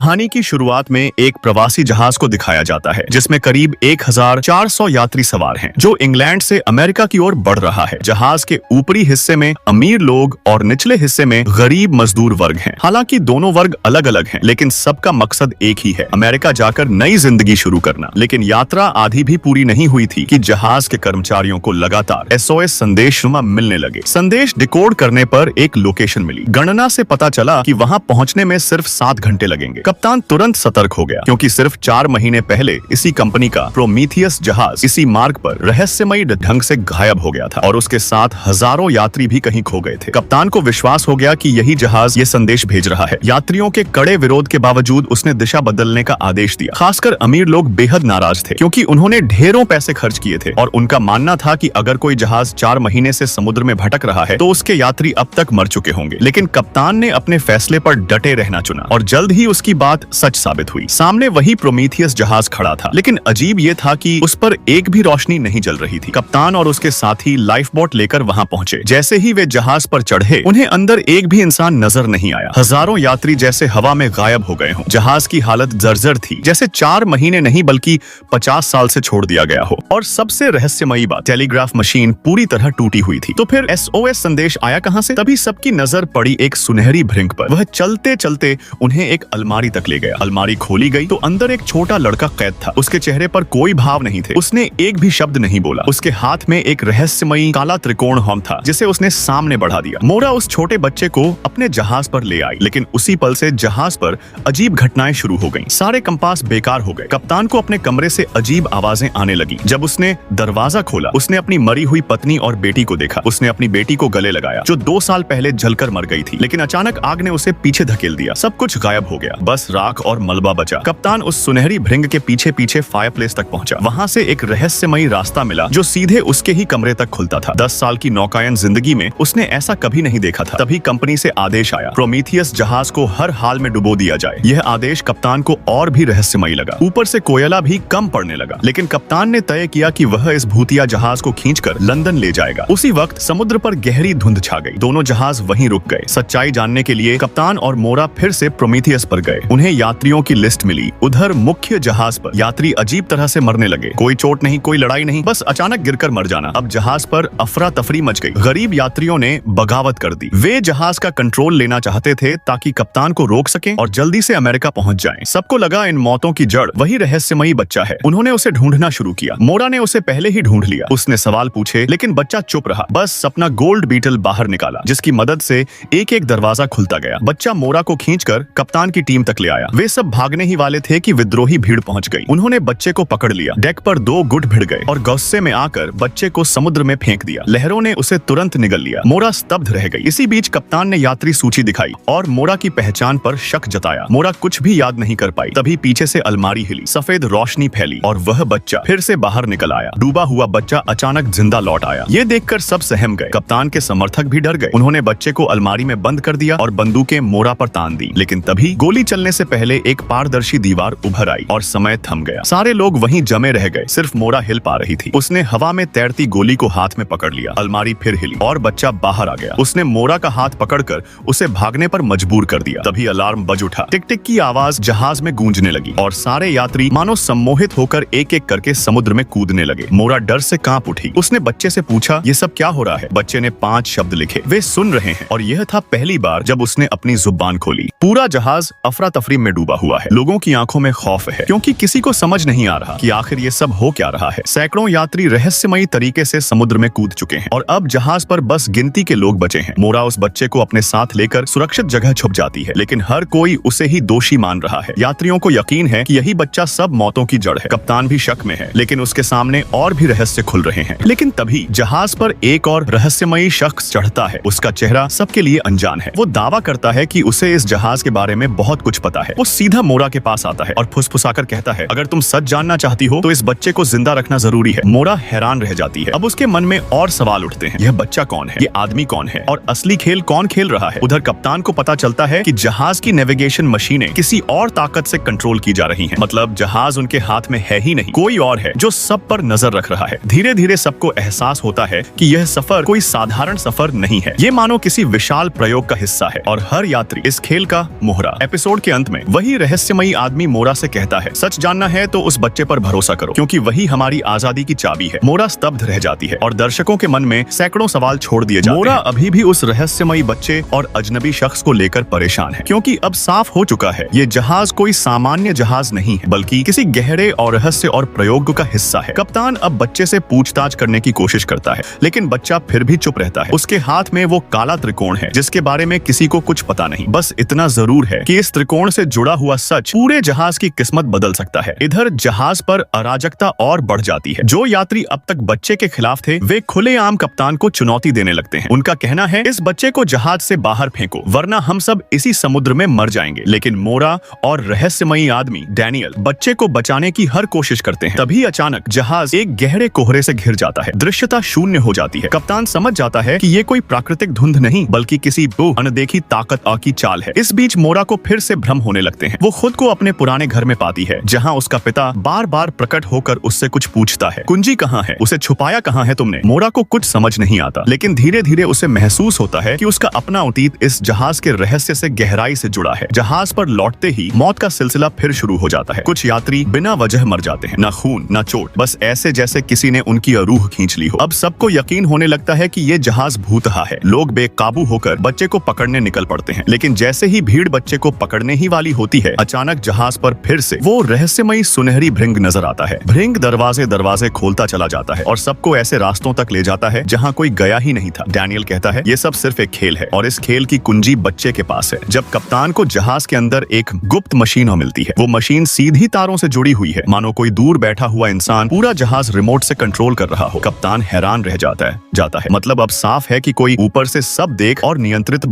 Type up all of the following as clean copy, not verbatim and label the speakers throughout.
Speaker 1: कहानी की शुरुआत में एक प्रवासी जहाज को दिखाया जाता है जिसमें करीब 1400 यात्री सवार हैं, जो इंग्लैंड से अमेरिका की ओर बढ़ रहा है। जहाज के ऊपरी हिस्से में अमीर लोग और निचले हिस्से में गरीब मजदूर वर्ग हैं। हालांकि दोनों वर्ग अलग अलग हैं, लेकिन सबका मकसद एक ही है, अमेरिका जाकर नई जिंदगी शुरू करना। लेकिन यात्रा आधी भी पूरी नहीं हुई थी कि जहाज के कर्मचारियों को लगातार SOS संदेशनुमा मिलने लगे। संदेश डिकोड करने पर एक लोकेशन मिली। गणना से पता चला कि वहां पहुंचने में सिर्फ 7 घंटे लगेंगे। कप्तान तुरंत सतर्क हो गया, क्योंकि सिर्फ 4 महीने पहले इसी कंपनी का प्रोमीथियस जहाज इसी मार्ग पर रहस्यमयी ढंग से गायब हो गया था और उसके साथ हजारों यात्री भी कहीं खो गए थे। कप्तान को विश्वास हो गया कि यही जहाज ये संदेश भेज रहा है। यात्रियों के कड़े विरोध के बावजूद उसने दिशा बदलने का आदेश दिया। खासकर अमीर लोग बेहद नाराज थे, क्योंकि उन्होंने ढेरों पैसे खर्च किए थे और उनका मानना था कि अगर कोई जहाज 4 महीने से समुद्र में भटक रहा है तो उसके यात्री अब तक मर चुके होंगे। लेकिन कप्तान ने अपने फैसले पर डटे रहना चुना और जल्द ही उसकी बात सच साबित हुई। सामने वही प्रोमीथियस जहाज खड़ा था, लेकिन अजीब ये था कि उस पर एक भी रोशनी नहीं जल रही थी। कप्तान और उसके साथी लाइफ बोट लेकर वहां पहुंचे। जैसे ही वे जहाज पर चढ़े, उन्हें अंदर एक भी इंसान नजर नहीं आया। हजारों यात्री जैसे हवा में गायब हो गए हों। जहाज की हालत जर्जर थी, जैसे 4 महीने नहीं बल्कि 50 साल से छोड़ दिया गया हो। और सबसे रहस्यमयी बात, टेलीग्राफ मशीन पूरी तरह टूटी हुई थी। तो फिर SOS संदेश आया कहां से? तभी सबकी नजर पड़ी एक सुनहरी भृंग पर। वह चलते चलते उन्हें एक अलमारी तक ले गया। अलमारी खोली गई तो अंदर एक छोटा लड़का कैद था। उसके चेहरे पर कोई भाव नहीं थे। उसने एक भी शब्द नहीं बोला। उसके हाथ में एक रहस्यमयी काला त्रिकोण होम था, जिसे उसने सामने बढ़ा दिया। मोरा उस छोटे बच्चे को अपने जहाज पर ले आई, लेकिन उसी पल से जहाज पर अजीब घटनाएं शुरू हो गईं। सारे कंपास बेकार हो गए। कप्तान को अपने कमरे से अजीब आवाजें आने लगी। जब उसने दरवाजा खोला, उसने अपनी मरी हुई पत्नी और बेटी को देखा। उसने अपनी बेटी को गले लगाया, जो 2 साल पहले जलकर मर गई थी। लेकिन अचानक आग ने उसे पीछे धकेल दिया। सब कुछ गायब हो गया, बस राख और मलबा बचा। कप्तान उस सुनहरी भृंग के पीछे पीछे फायरप्लेस तक पहुंचा। वहां से एक रहस्यमयी रास्ता मिला जो सीधे उसके ही कमरे तक खुलता था। 10 साल की नौकायन जिंदगी में उसने ऐसा कभी नहीं देखा था। तभी कंपनी से आदेश आया, प्रोमीथियस जहाज को हर हाल में डुबो दिया जाए। यह आदेश कप्तान को और भी रहस्यमयी लगा। ऊपर से कोयला भी कम पड़ने लगा। लेकिन कप्तान ने तय किया कि वह इस भूतिया जहाज को खींचकर लंदन ले जाएगा। उसी वक्त समुद्र पर गहरी धुंध छा गई। दोनों जहाज वहीं रुक गए। सच्चाई जानने के लिए कप्तान और मोरा फिर से प्रोमीथियस पर गए। उन्हें यात्रियों की लिस्ट मिली। उधर मुख्य जहाज पर यात्री अजीब तरह से मरने लगे। कोई चोट नहीं, कोई लड़ाई नहीं, बस अचानक गिरकर मर जाना। अब जहाज पर अफरा तफरी मच गई। गरीब यात्रियों ने बगावत कर दी। वे जहाज का कंट्रोल लेना चाहते थे ताकि कप्तान को रोक सकें और जल्दी से अमेरिका पहुंच जाएं। सबको लगा इन मौतों की जड़ वही रहस्यमयी बच्चा है। उन्होंने उसे ढूंढना शुरू किया। मोरा ने उसे पहले ही ढूंढ लिया। उसने सवाल पूछे, लेकिन बच्चा चुप रहा। बस अपना गोल्ड बीटल बाहर निकाला, जिसकी मदद से एक एक दरवाजा खुलता गया। बच्चा मोरा को खींचकर कप्तान की टीम तक ले आया। वे सब भागने ही वाले थे कि विद्रोही भीड़ पहुंच गई। उन्होंने बच्चे को पकड़ लिया। डेक पर 2 गुट भिड़ गए और गुस्से में आकर बच्चे को समुद्र में फेंक दिया। लहरों ने उसे तुरंत निगल लिया। मोरा स्तब्ध रह गई। इसी बीच कप्तान ने यात्री सूची दिखाई और मोरा की पहचान पर शक जताया। मोरा कुछ भी याद नहीं कर पाई। तभी पीछे से अलमारी हिली, सफेद रोशनी फैली और वह बच्चा फिर से बाहर निकल आया। डूबा हुआ बच्चा अचानक जिंदा लौट आया। ये देखकर सब सहम गए। कप्तान के समर्थक भी डर गए। उन्होंने बच्चे को अलमारी में बंद कर दिया और बंदूकें मोरा पर तान दी। लेकिन तभी गोली चलने से पहले एक पारदर्शी दीवार उभर आई और समय थम गया। सारे लोग वहीं जमे रह गए। सिर्फ मोरा हिल पा रही थी। उसने हवा में तैरती गोली को हाथ में पकड़ लिया। अलमारी फिर हिली और बच्चा बाहर आ गया। उसने मोरा का हाथ पकड़कर उसे भागने पर मजबूर कर दिया। तभी अलार्म बज उठा। टिक टिक की आवाज जहाज में गूंजने लगी और सारे यात्री मानो सम्मोहित होकर एक एक करके समुद्र में कूदने लगे। मोरा डर से कांप उठी। उसने बच्चे से पूछा, ये सब क्या हो रहा है? बच्चे ने 5 शब्द लिखे, वे सुन रहे हैं। और यह था पहली बार जब उसने अपनी जुबान खोली। पूरा जहाज अफरा तफरी में डूबा हुआ है। लोगों की आंखों में खौफ है, क्योंकि किसी को समझ नहीं आ रहा कि आखिर ये सब हो क्या रहा है। सैकड़ों यात्री रहस्यमयी तरीके से समुद्र में कूद चुके हैं और अब जहाज पर बस गिनती के लोग बचे हैं। मोरा उस बच्चे को अपने साथ लेकर सुरक्षित जगह छुप जाती है, लेकिन हर कोई उसे ही दोषी मान रहा है। यात्रियों को यकीन है कि यही बच्चा सब मौतों की जड़ है। कप्तान भी शक में है, लेकिन उसके सामने और भी रहस्य खुल रहे हैं। लेकिन तभी जहाज पर एक और रहस्यमयी शख्स चढ़ता है। उसका चेहरा सबके लिए अनजान है। वो दावा करता है कि उसे इस जहाज के बारे में बहुत कुछ पता है। वो सीधा मोरा के पास आता है और फुसफुसाकर कहता है, अगर तुम सच जानना चाहती हो तो इस बच्चे को जिंदा रखना जरूरी है। मोरा हैरान रह जाती है। अब उसके मन में और सवाल उठते हैं। यह बच्चा कौन है? ये आदमी कौन है? और असली खेल कौन खेल रहा है? उधर कप्तान को पता चलता है कि जहाज की नेविगेशन मशीनें किसी और ताकत से कंट्रोल की जा रही हैं। मतलब जहाज उनके हाथ में है ही नहीं, कोई और है जो सब पर नजर रख रहा है। धीरे धीरे सबको एहसास होता है कि यह सफर कोई साधारण सफर नहीं है। ये मानो किसी विशाल प्रयोग का हिस्सा है और हर यात्री इस खेल का मोहरा। एपिसोड के अंत में वही रहस्यमयी आदमी मोरा से कहता है, सच जानना है तो उस बच्चे पर भरोसा करो, क्योंकि वही हमारी आजादी की चाबी है। मोरा स्तब्ध रह जाती है और दर्शकों के मन में सैकड़ों सवाल छोड़ दिए जाते हैं। मोरा अभी भी उस रहस्यमयी बच्चे और अजनबी शख्स को लेकर परेशान है, क्योंकि अब साफ हो चुका है ये जहाज कोई सामान्य जहाज नहीं है, बल्कि किसी गहरे और रहस्य और प्रयोग का हिस्सा है। कप्तान अब बच्चे से पूछताछ करने की कोशिश करता है, लेकिन बच्चा फिर भी चुप रहता है। उसके हाथ में वो काला त्रिकोण है जिसके बारे में किसी को कुछ पता नहीं। बस इतना जरूर है कि इस त्रिकोण से जुड़ा हुआ सच पूरे जहाज की किस्मत बदल सकता है। इधर जहाज पर अराजकता और बढ़ जाती है। जो यात्री अब तक बच्चे के खिलाफ थे, वे खुलेआम कप्तान को चुनौती देने लगते हैं। उनका कहना है, इस बच्चे को जहाज से बाहर फेंको, वरना हम सब इसी समुद्र में मर जाएंगे। लेकिन मोरा और रहस्यमयी आदमी डैनियल बच्चे को बचाने की हर कोशिश करते हैं। तभी अचानक जहाज एक गहरे कोहरे से घिर जाता है। दृश्यता शून्य हो जाती है। कप्तान समझ जाता है कि ये कोई प्राकृतिक धुंध नहीं, बल्कि किसी अनदेखी ताकत की चाल है। इस बीच मोरा को फिर से भ्रम होने लगते हैं। वो खुद को अपने पुराने घर में पाती है, जहाँ उसका पिता बार बार प्रकट होकर उससे कुछ पूछता है, कुंजी कहाँ है, उसे छुपाया कहाँ है तुमने। मोरा को कुछ समझ नहीं आता, लेकिन धीरे धीरे उसे महसूस होता है कि उसका अपना अतीत इस जहाज के रहस्य से गहराई से जुड़ा है। जहाज पर लौटते ही मौत का सिलसिला फिर शुरू हो जाता है। कुछ यात्री बिना वजह मर जाते हैं, न खून न चोट, बस ऐसे जैसे किसी ने उनकी रूह खींच ली हो। अब सबको यकीन होने लगता है कि ये जहाज भूतहा है। लोग बेकाबू होकर बच्चे को पकड़ने निकल पड़ते हैं, लेकिन जैसे ही भीड़ बच्चे को पकड़ने ही वाली होती है, अचानक जहाज पर फिर से वो रहस्यमयी सुनहरी भृंग नजर आता है। भृंग दरवाजे दरवाजे खोलता चला जाता है और सबको ऐसे रास्तों तक ले जाता है जहाँ कोई गया ही नहीं था। डैनियल कहता है, ये सब सिर्फ एक खेल है और इस खेल की कुंजी बच्चे के पास है। जब कप्तान को जहाज के अंदर एक गुप्त मशीन मिलती है, वो मशीन सीधी तारों से जुड़ी हुई है, मानो कोई दूर बैठा हुआ इंसान पूरा जहाज रिमोट से कंट्रोल कर रहा हो। कप्तान हैरान रह जाता है। मतलब अब साफ है कि कोई ऊपर से सब देख और नियंत्रित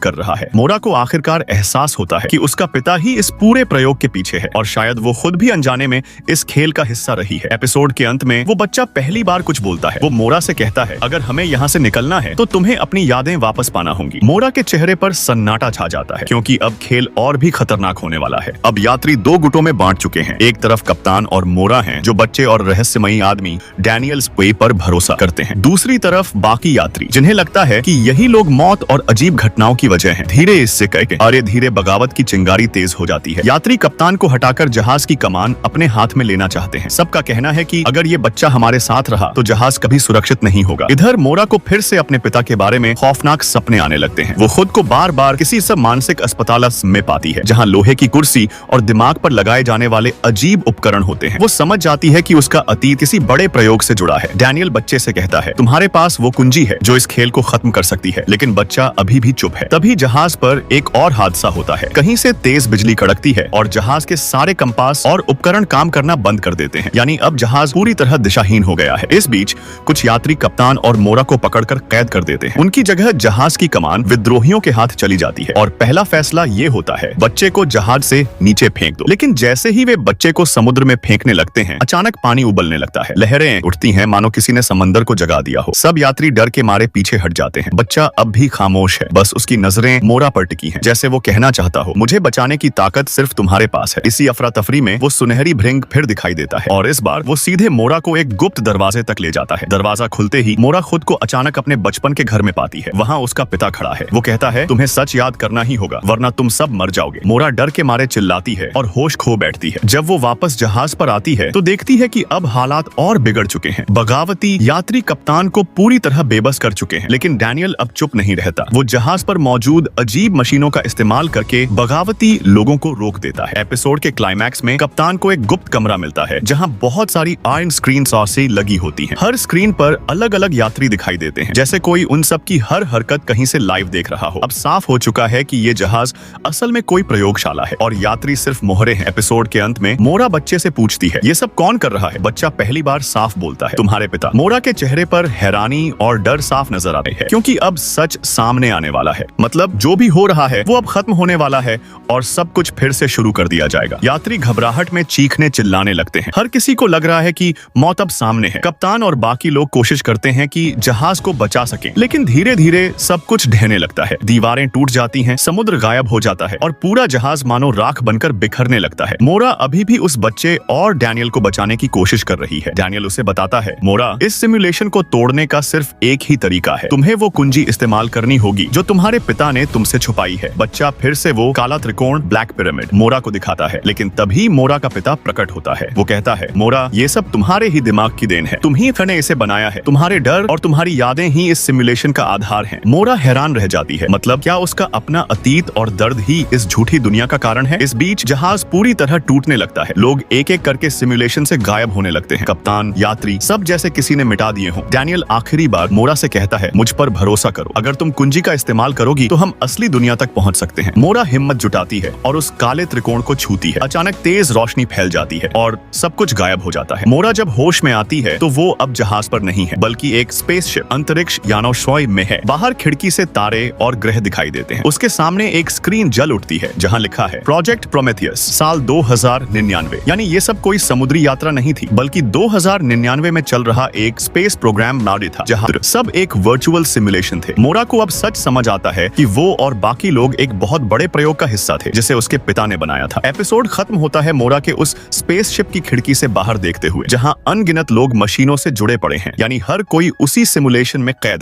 Speaker 1: कर रहा है। मोरा को आखिरकार एहसास होता है कि उसका पिता ही इस पूरे प्रयोग के पीछे है और शायद वो खुद भी अनजाने में इस खेल का हिस्सा रही है। एपिसोड के अंत में वो बच्चा पहली बार कुछ बोलता है। वो मोरा से कहता है, अगर हमें यहाँ से निकलना है तो तुम्हें अपनी यादें वापस पाना होंगी। मोरा के चेहरे पर सन्नाटा छा जाता है, क्योंकि अब खेल और भी खतरनाक होने वाला है। अब यात्री दो गुटों में बांट चुके हैं। एक तरफ कप्तान और मोरा हैं, जो बच्चे और रहस्यमयी आदमी डैनियल स्वे पर भरोसा करते हैं। दूसरी तरफ बाकी यात्री, जिन्हें लगता है कि यही लोग मौत और अजीब घटनाओं की वजह हैं। धीरे इससे कहके अरे धीरे बगावत की चिंगारी तेज हो जाती है। यात्री कप्तान को हटाकर जहाज की कमान अपने हाथ में लेना चाहते हैं। सबका कहना है कि अगर ये बच्चा हमारे साथ रहा तो जहाज कभी सुरक्षित नहीं होगा। इधर मोरा को फिर से अपने पिता के बारे में खौफनाक सपने आने लगते हैं। वो खुद को बार बार किसी सब मानसिक अस्पताल में पाती है, जहाँ लोहे की कुर्सी और दिमाग पर लगाए जाने वाले अजीब उपकरण होते हैं। वो समझ जाती है कि उसका अतीत किसी बड़े प्रयोग से जुड़ा है। डैनियल बच्चे से कहता है, तुम्हारे पास वो कुंजी है जो इस खेल को खत्म कर सकती है, लेकिन बच्चा अभी भी चुप है। तभी जहाज पर एक और हादसा होता है। कहीं से तेज बिजली कड़कती है और जहाज के सारे कंपास और उपकरण काम करना बंद कर देते हैं। यानी अब जहाज पूरी तरह दिशाहीन हो गया है। इस बीच कुछ यात्री कप्तान और मोरा को पकड़कर कैद कर देते हैं। उनकी जगह जहाज की कमान विद्रोहियों के हाथ चली जाती है और पहला फैसला ये होता है, बच्चे को जहाज से नीचे फेंक दो। लेकिन जैसे ही वे बच्चे को समुद्र में फेंकने लगते हैं, अचानक पानी उबलने लगता है। लहरें उठती हैं मानो किसी ने समंदर को जगा दिया हो। सब यात्री डर के मारे पीछे हट जाते हैं। बच्चा अब भी खामोश है, बस उसकी नजरें मोरा पर टिकी हैं, जैसे वो कहना चाहता हो, मुझे बचाने की ताकत सिर्फ तुम्हारे पास है। इसी अफरा तफरी में वो सुनहरी भृंग फिर दिखाई देता है और इस बार वो सीधे मोरा को एक गुप्त दरवाजे तक ले जाता है। दरवाजा खुलते ही मोरा खुद को अचानक अपने बचपन के घर में पाती है। वहाँ उसका पिता खड़ा है। वो कहता है, तुम्हें सच याद करना ही होगा, वरना तुम सब मर जाओगे। मोरा डर के मारे चिल्लाती है और होश खो बैठती है। जब वो वापस जहाज पर आती है तो देखती है कि अब हालात और बिगड़ चुके हैं। बगावती यात्री कप्तान को पूरी तरह बेबस कर चुके हैं, लेकिन डैनियल अब चुप नहीं रहता। वो जहाज पर मौजूद अजीब मशीनों का इस्तेमाल करके बगावती लोगों को रोक देता है। एपिसोड के क्लाइमैक्स में कप्तान को एक गुप्त कमरा मिलता है, जहाँ बहुत सारी आयरन स्क्रीन सॉसें लगी होती हैं। हर स्क्रीन पर अलग अलग यात्री दिखाई देते हैं, जैसे कोई उन सब की हर हरकत कहीं से लाइव देख रहा हो। अब साफ हो चुका है कि ये जहाज असल में कोई प्रयोगशाला है और यात्री सिर्फ मोहरे हैं। एपिसोड के अंत में मोरा बच्चे से पूछती है, ये सब कौन कर रहा है? बच्चा पहली बार साफ बोलता है, तुम्हारे पिता। मोरा के चेहरे पर हैरानी और डर साफ नजर आ रही है, क्योंकि अब सच सामने आने वाला है। मतलब जो भी हो रहा है वो अब खत्म होने वाला है और सब कुछ फिर से शुरू कर दिया जाएगा। यात्री घबराहट में चीखने चिल्लाने लगते हैं। हर किसी को लग रहा है कि मौत अब सामने है। कप्तान और बाकी लोग कोशिश करते हैं कि जहाज को बचा सकें, लेकिन धीरे धीरे सब कुछ ढहने लगता है। दीवारें टूट जाती हैं, समुद्र गायब हो जाता है और पूरा जहाज मानो राख बनकर बिखरने लगता है। मोरा अभी भी उस बच्चे और डैनियल को बचाने की कोशिश कर रही है। डैनियल उसे बताता है, मोरा, इस सिमुलेशन को तोड़ने का सिर्फ एक ही तरीका है। तुम्हें वो कुंजी इस्तेमाल करनी होगी जो तुम्हारे पिता ने तुमसे छुपाई है। बच्चा फिर से वो काला त्रिकोण ब्लैक पिरामिड मोरा को दिखाता है, लेकिन तभी मोरा का पिता प्रकट होता है। वो कहता है, मोरा ये सब तुम्हारे ही दिमाग की देन है, तुम ही ने इसे बनाया है, तुम्हारे डर और तुम्हारी यादें ही इस सिमुलेशन का आधार हैं। मोरा हैरान रह जाती है, मतलब क्या उसका अपना अतीत और दर्द ही इस झूठी दुनिया का कारण है? इस बीच जहाज पूरी तरह टूटने लगता है, लोग एक एक करके सिमुलेशन से गायब होने लगते हैं, कप्तान, यात्री सब जैसे किसी ने मिटा दिए हों। डैनियल आखिरी बार मोरा से कहता है, मुझ पर भरोसा करो, अगर तुम कुंजी का इस्तेमाल करोगी तो हम असली दुनिया तक पहुंच सकते हैं। मोरा हिम्मत जुटाती है और उस काले त्रिकोण को छूती है। अचानक तेज रोशनी फैल जाती है और सब कुछ गायब हो जाता है। मोरा जब होश में आती है तो वो अब जहाज पर नहीं है, बल्कि एक स्पेसशिप अंतरिक्ष यानोशॉय में है। बाहर खिड़की से तारे और ग्रह दिखाई देते हैं। उसके सामने एक स्क्रीन जल उठती है जहां लिखा है प्रोजेक्ट प्रोमेथियस साल 2099। यानी ये सब कोई समुद्री यात्रा नहीं थी, बल्कि 2099 में चल रहा एक स्पेस प्रोग्राम नाडी था, जहां सब एक वर्चुअल सिमुलेशन थे। मोरा को अब सच समझ आता है कि वो और बाकी लोग एक बहुत बड़े प्रयोग का हिस्सा थे, जिसे उसके पिता ने बनाया था। एपिसोड खत्म होता है मोरा के उस स्पेसशिप की खिड़की से बाहर देखते हुए, जहां अनगिनत लोग मशीनों से जुड़े पड़े हैं, यानी हर कोई उसी सिमुलेशन में कैद है।